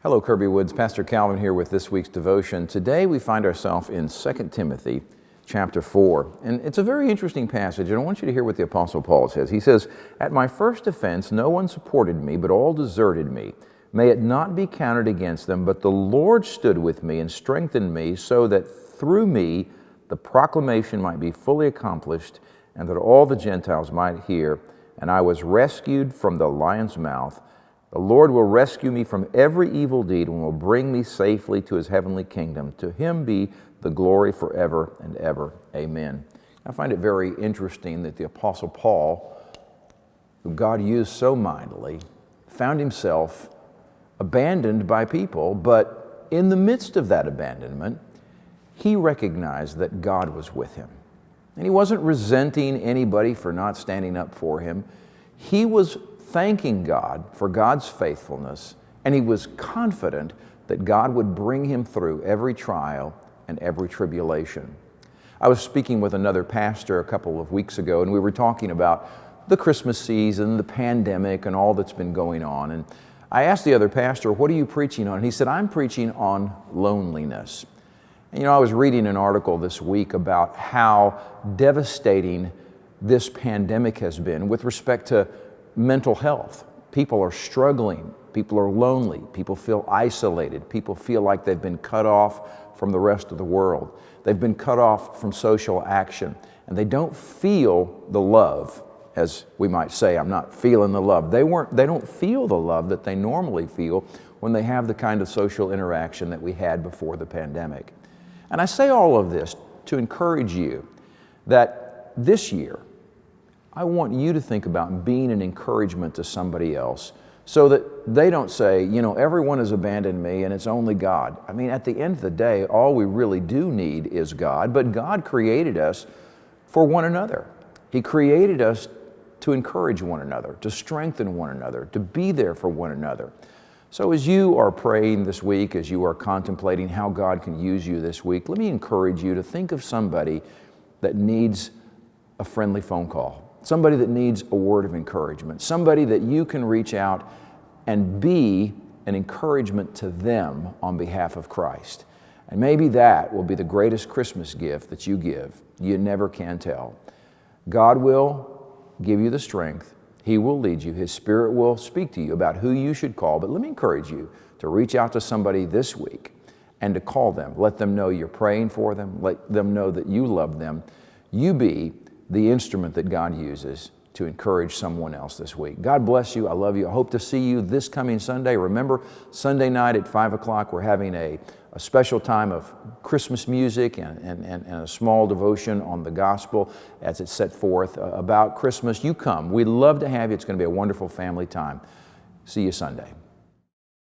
Hello, Kirby Woods. Pastor Calvin here with this week's devotion. Today we find ourselves in 2 Timothy chapter 4. And it's a very interesting passage, and I want you to hear what the Apostle Paul says. He says, "At my first offense no one supported me, but all deserted me. May it not be counted against them, but the Lord stood with me and strengthened me, so that through me the proclamation might be fully accomplished, and that all the Gentiles might hear. And I was rescued from the lion's mouth. The Lord will rescue me from every evil deed and will bring me safely to his heavenly kingdom. To him be the glory forever and ever. Amen." I find it very interesting that the Apostle Paul, who God used so mightily, found himself abandoned by people, but in the midst of that abandonment, he recognized that God was with him. And he wasn't resenting anybody for not standing up for him. He was thanking God for God's faithfulness, and he was confident that God would bring him through every trial and every tribulation. I was speaking with another pastor a couple of weeks ago, and we were talking about the Christmas season, the pandemic, and all that's been going on. And I asked the other pastor, "What are you preaching on?" And he said, "I'm preaching on loneliness." And I was reading an article this week about how devastating this pandemic has been with respect to mental health. People are struggling. People are lonely. People feel isolated. People feel like they've been cut off from the rest of the world. They've been cut off from social action, and they don't feel the love, as we might say, "I'm not feeling the love." They don't feel the love that they normally feel when they have the kind of social interaction that we had before the pandemic. And I say all of this to encourage you that this year, I want you to think about being an encouragement to somebody else so that they don't say, everyone has abandoned me and it's only God. I mean, at the end of the day, all we really do need is God, but God created us for one another. He created us to encourage one another, to strengthen one another, to be there for one another. So as you are praying this week, as you are contemplating how God can use you this week, let me encourage you to think of somebody that needs a friendly phone call, somebody that needs a word of encouragement, somebody that you can reach out and be an encouragement to them on behalf of Christ. And maybe that will be the greatest Christmas gift that you give. You never can tell. God will give you the strength. He will lead you. His Spirit will speak to you about who you should call. But let me encourage you to reach out to somebody this week and to call them. Let them know you're praying for them. Let them know that you love them. You be the instrument that God uses to encourage someone else this week. God bless you. I love you. I hope to see you this coming Sunday. Remember, Sunday night at 5 o'clock, we're having a special time of Christmas music and a small devotion on the gospel as it's set forth about Christmas. You come. We'd love to have you. It's going to be a wonderful family time. See you Sunday.